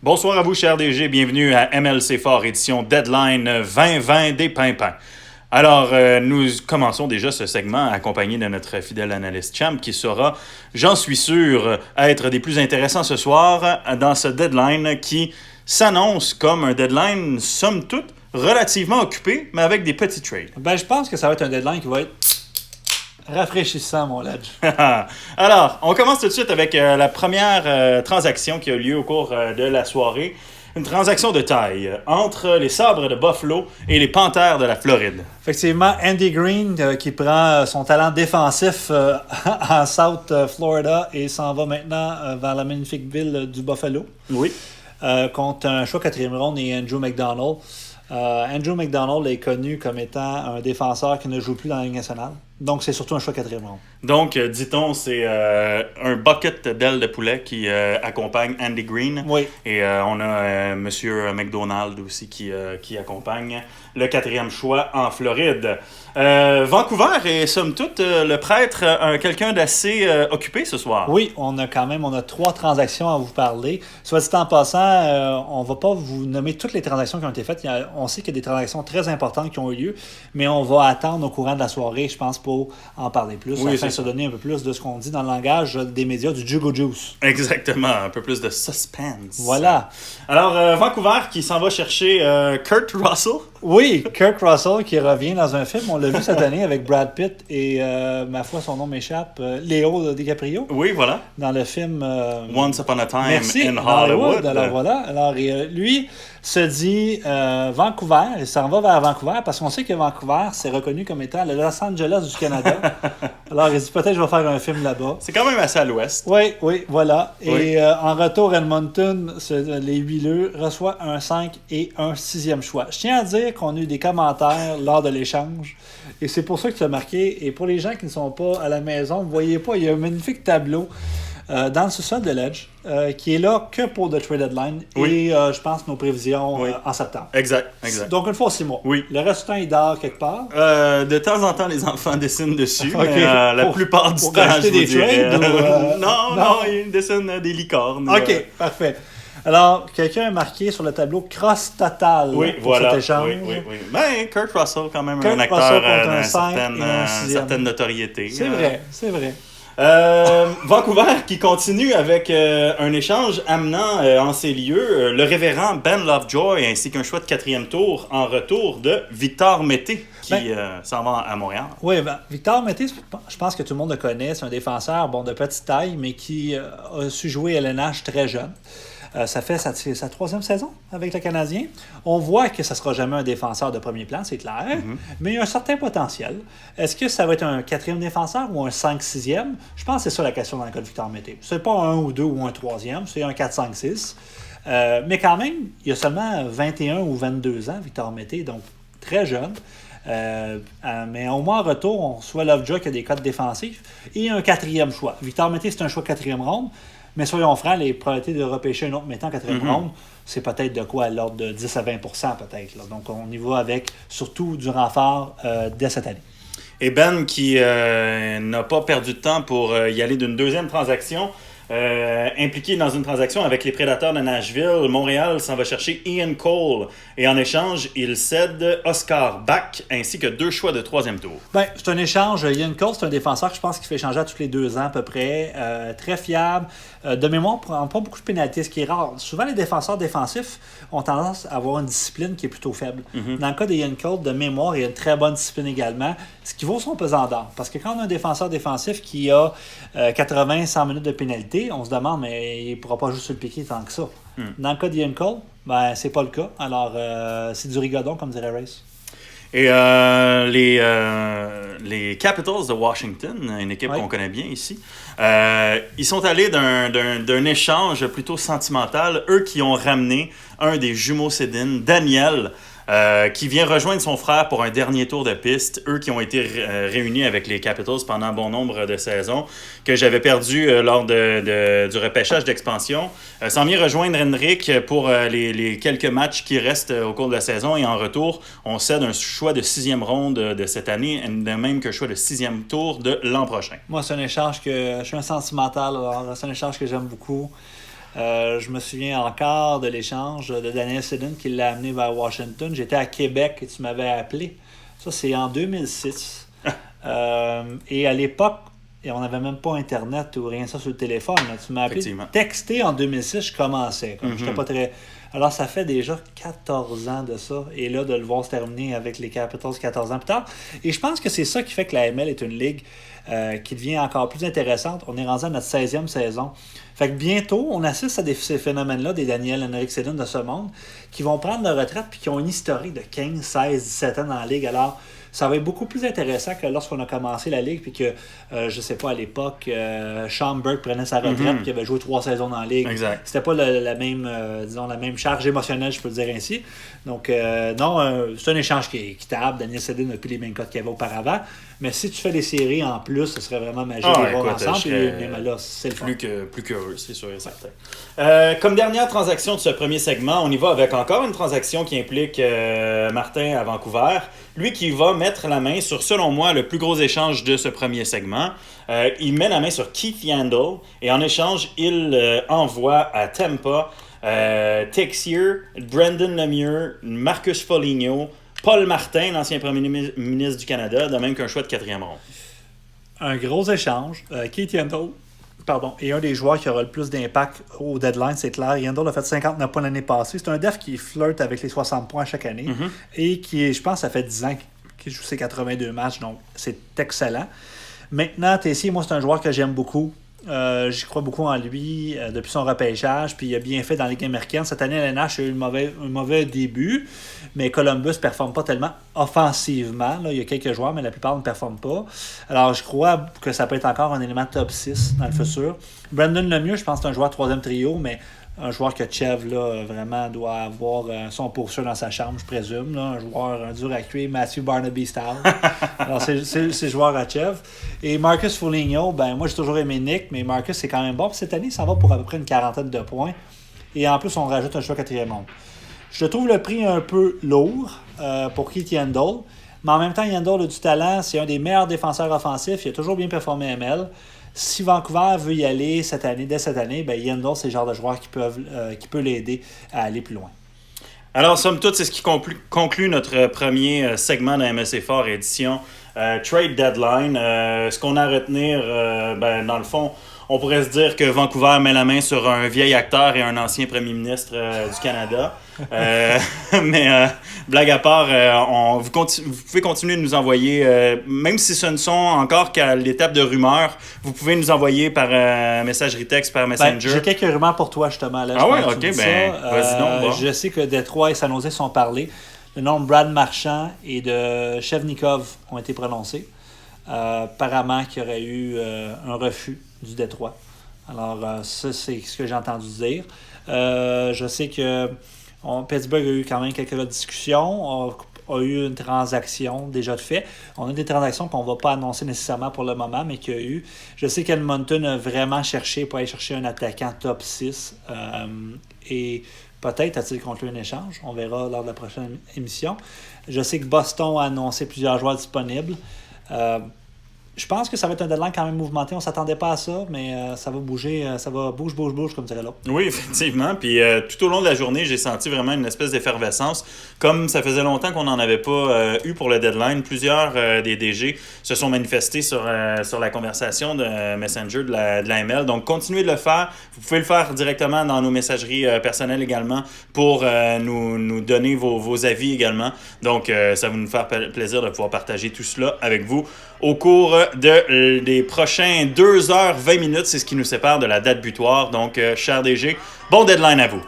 Bonsoir à vous, chers DG. Bienvenue à MLC Fort, édition Deadline 2020 des Pimpins. Alors, nous commençons déjà ce segment accompagné de notre fidèle analyste Champ qui sera, j'en suis sûr, être des plus intéressants ce soir dans ce Deadline qui s'annonce comme un Deadline, somme toute, relativement occupé, mais avec des petits trades. Je pense que ça va être un Deadline qui va être rafraîchissant, mon ledge. Alors, on commence tout de suite avec la première transaction qui a eu lieu au cours de la soirée. Une transaction de taille entre les Sabres de Buffalo et les Panthères de la Floride. Effectivement, Andy Green qui prend son talent défensif en South Florida et s'en va maintenant vers la magnifique ville du Buffalo. Oui. Contre un choix 4e ronde et Andrew McDonald. Andrew McDonald est connu comme étant un défenseur qui ne joue plus dans la Ligue nationale. Donc, c'est surtout un choix 4e ronde. Donc, dit-on, c'est un bucket d'ailes de poulet qui accompagne Andy Green. Oui. Et on a M. McDonald aussi qui accompagne le 4e choix en Floride. Vancouver est, somme toute, le prêtre, quelqu'un d'assez occupé ce soir. Oui, on a 3 transactions à vous parler. Soit dit en passant, on ne va pas vous nommer toutes les transactions qui ont été faites. On sait qu'il y a des transactions très importantes qui ont eu lieu, mais on va attendre au courant de la soirée, je pense, pour en parler plus, oui, afin de se donner un peu plus de ce qu'on dit dans le langage des médias du Jugo Juice. Exactement, un peu plus de suspense. Voilà. Alors, Vancouver qui s'en va chercher Kurt Russell. Oui, Kurt Russell qui revient dans un film. On l'a vu cette année avec Brad Pitt et, ma foi, son nom m'échappe, Léo DiCaprio. Oui, voilà. Dans le film Once Upon a Time in Hollywood. Hollywood. Alors voilà. Alors, lui se dit Vancouver. Il s'en va vers Vancouver parce qu'on sait que Vancouver, c'est reconnu comme étant le Los Angeles du Canada. Alors, il dit peut-être je vais faire un film là-bas. C'est quand même assez à l'ouest. Oui, voilà. Oui. Et en retour, Edmonton, les huileux, reçoit un 5 et un 6e choix. Je tiens à dire qu'on a eu des commentaires lors de l'échange. Et c'est pour ça que tu as marqué. Et pour les gens qui ne sont pas à la maison, vous ne voyez pas, il y a un magnifique tableau dans le sous-sol de Ledge qui est là que pour le trade deadline. Oui. Et je pense nos prévisions Oui. En septembre. Exact. Donc une fois 6 mois. Oui. Le reste du temps, il dort quelque part. De temps en temps, les enfants dessinent dessus, Ok. mais la plupart du pour temps, acheter je vous des dirais, trades ou, non, ils dessinent des licornes. OK, parfait. Alors, quelqu'un a marqué sur le tableau cross total Oui, pour voilà. cet échange. Oui. Ben, Kurt Russell, quand même, Kurt un acteur Russell contre un d'une 5 certaine, et un 6e. certaine notoriété. C'est vrai. Vancouver qui continue avec un échange amenant en ces lieux le révérend Ben Lovejoy ainsi qu'un choix de 4e tour en retour de Victor Mété qui s'en va à Montréal. Oui, Victor Mété, je pense que tout le monde le connaît. C'est un défenseur de petite taille, mais qui a su jouer à LNH très jeune. Ça fait sa 3e saison avec le Canadien. On voit que ça ne sera jamais un défenseur de premier plan, c'est clair, mais il y a un certain potentiel. Est-ce que ça va être un 4e défenseur ou un 5-6e? Je pense que c'est ça la question dans le cas de Victor Mété. Ce n'est pas un ou 2 ou un 3e, c'est un 4-5-6. Mais quand même, il a seulement 21 ou 22 ans, Victor Mété, donc très jeune. Mais au moins en retour, on reçoit Lovejoy qui a des codes défensifs et un 4e choix. Victor Mété, c'est un choix 4e ronde. Mais soyons francs, les probabilités de repêcher un autre mettant en 4e ronde, c'est peut-être de quoi à l'ordre de 10 à 20 peut-être. Là. Donc, on y va avec surtout du renfort dès cette année. Et Ben qui n'a pas perdu de temps pour y aller d'une 2e transaction, impliqué dans une transaction avec les Prédateurs de Nashville. Montréal s'en va chercher Ian Cole et en échange, il cède Oscar Bach ainsi que 2 choix de 3e tour. C'est un échange. Ian Cole, c'est un défenseur que je pense qu'il fait échanger à tous les 2 ans à peu près. Très fiable. De mémoire, prend pas beaucoup de pénalités, ce qui est rare. Souvent, les défenseurs défensifs ont tendance à avoir une discipline qui est plutôt faible. Dans le cas d'Ian Cole, de mémoire, il y a une très bonne discipline également, ce qui vaut son pesant d'or. Parce que quand on a un défenseur défensif qui a 80-100 minutes de pénalité, on se demande, mais il ne pourra pas jouer sur le piqué tant que ça. Dans le cas d'Ian Cole, c'est pas le cas. Alors, c'est du rigodon, comme dirait Race. Et les Capitals de Washington, une équipe qu'on connaît bien ici, ils sont allés d'un échange plutôt sentimental. Eux qui ont ramené un des jumeaux Sedin, Daniel, qui vient rejoindre son frère pour un dernier tour de piste. Eux qui ont été réunis avec les Capitals pendant un bon nombre de saisons, que j'avais perdu lors du repêchage d'expansion. S'en vient rejoindre Henrik pour les quelques matchs qui restent au cours de la saison. Et en retour, on cède un choix de 6e ronde de cette année, de même qu'un choix de 6e tour de l'an prochain. Moi, c'est un échange que je suis un sentimental. Alors, c'est un échange que j'aime beaucoup. Je me souviens encore de l'échange de Daniel Sedin qui l'a amené vers Washington. J'étais à Québec et tu m'avais appelé. Ça, c'est en 2006. Et à l'époque, on n'avait même pas Internet ou rien de ça sur le téléphone. Là. Tu m'as appelé. Texté en 2006, je commençais. J'étais pas très... Alors, ça fait déjà 14 ans de ça. Et là, de le voir se terminer avec les Capitals 14 ans plus tard. Et je pense que c'est ça qui fait que la ML est une ligue qui devient encore plus intéressante. On est rendu à notre 16e saison. Fait que bientôt, on assiste à ces phénomènes-là, des Daniel, Henrik Sedin de ce monde, qui vont prendre leur retraite puis qui ont une historique de 15, 16, 17 ans dans la ligue. Alors, ça va être beaucoup plus intéressant que lorsqu'on a commencé la ligue puis que, je sais pas, à l'époque, Sean Burke prenait sa retraite puis il avait joué 3 saisons dans la ligue. Exact. C'était pas la même, disons, la même charge émotionnelle, je peux le dire ainsi. Donc, non, c'est un échange qui est équitable. Daniel Sedin n'a plus les mêmes codes qu'il y avait auparavant. Mais si tu fais des séries en plus, ce serait vraiment magique de les voir ensemble. Mais là, c'est le fun. Plus qu'heureux, c'est sûr et certain. Comme dernière transaction de ce premier segment, on y va avec encore une transaction qui implique Martin à Vancouver. Lui qui va mettre la main sur, selon moi, le plus gros échange de ce premier segment. Il met la main sur Keith Yandle et en échange, il envoie à Tampa Texier, Brendan Lemieux, Marcus Foligno, Paul Martin, l'ancien premier ministre du Canada, de même qu'un choix de 4e ronde. Un gros échange. Keith Yandle est un des joueurs qui aura le plus d'impact au deadline, c'est clair. Yandle a fait 59 points l'année passée. C'est un def qui flirte avec les 60 points chaque année et qui, je pense, ça fait 10 ans qu'il joue ses 82 matchs, donc c'est excellent. Maintenant, Tessier, moi, c'est un joueur que j'aime beaucoup. J'y crois beaucoup en lui depuis son repêchage, puis il a bien fait dans la Ligue américaine. Cette année, à l'NH, il a eu un mauvais début, mais Columbus ne performe pas tellement offensivement. Là, il y a quelques joueurs, mais la plupart ne performent pas. Alors, je crois que ça peut être encore un élément top 6 dans le futur. Brendan Lemieux, je pense que c'est un joueur 3e trio, mais un joueur que Chev là, vraiment doit avoir son poursuivre dans sa chambre, je présume. Là, un joueur dur à cuire, Matthew Barnaby style. Alors, c'est joueur à Chev. Et Marcus Foligno, moi j'ai toujours aimé Nick, mais Marcus c'est quand même bon. Puis cette année, ça va pour à peu près une 40aine de points. Et en plus, on rajoute un choix 4e monde. Je trouve le prix un peu lourd pour Keith Yandle. Mais en même temps, Yandle a du talent. C'est un des meilleurs défenseurs offensifs. Il a toujours bien performé à ML. Si Vancouver veut y aller dès cette année, Yandle, c'est le genre de joueur qui peut l'aider à aller plus loin. Alors, somme toute, c'est ce qui conclut notre premier segment de MSC Fort édition Trade Deadline. Ce qu'on a à retenir, dans le fond, on pourrait se dire que Vancouver met la main sur un vieil acteur et un ancien premier ministre du Canada. Mais blague à part, vous pouvez continuer de nous envoyer, même si ce ne sont encore qu'à l'étape de rumeurs, vous pouvez nous envoyer par messagerie texte, par Messenger. J'ai quelques rumeurs pour toi justement. Là, vas-y donc. Bon. Je sais que Détroit et San Jose sont parlés. Le nom de Brad Marchand et de Chevnikov ont été prononcés. Apparemment qu'il y aurait eu un refus du Détroit. Alors, ça, c'est ce que j'ai entendu dire. Je sais que Pittsburgh a eu quand même quelques discussions, a eu une transaction déjà de fait. On a des transactions qu'on ne va pas annoncer nécessairement pour le moment, mais qu'il y a eu. Je sais qu'Edmonton a vraiment cherché pour aller chercher un attaquant top 6. Et peut-être a-t-il conclu un échange. On verra lors de la prochaine émission. Je sais que Boston a annoncé plusieurs joueurs disponibles. Je pense que ça va être un deadline quand même mouvementé. On ne s'attendait pas à ça, mais ça va bouger. Ça va bouge, comme dirait l'autre. Oui, effectivement. Puis tout au long de la journée, j'ai senti vraiment une espèce d'effervescence. Comme ça faisait longtemps qu'on n'en avait pas eu pour le deadline, plusieurs des DG se sont manifestés sur la conversation de Messenger de la ML. Donc, continuez de le faire. Vous pouvez le faire directement dans nos messageries personnelles également pour nous donner vos avis également. Donc, ça va nous faire plaisir de pouvoir partager tout cela avec vous au cours des prochains 2h20. C'est ce qui nous sépare de la date butoir. Donc, cher DG, bon deadline à vous.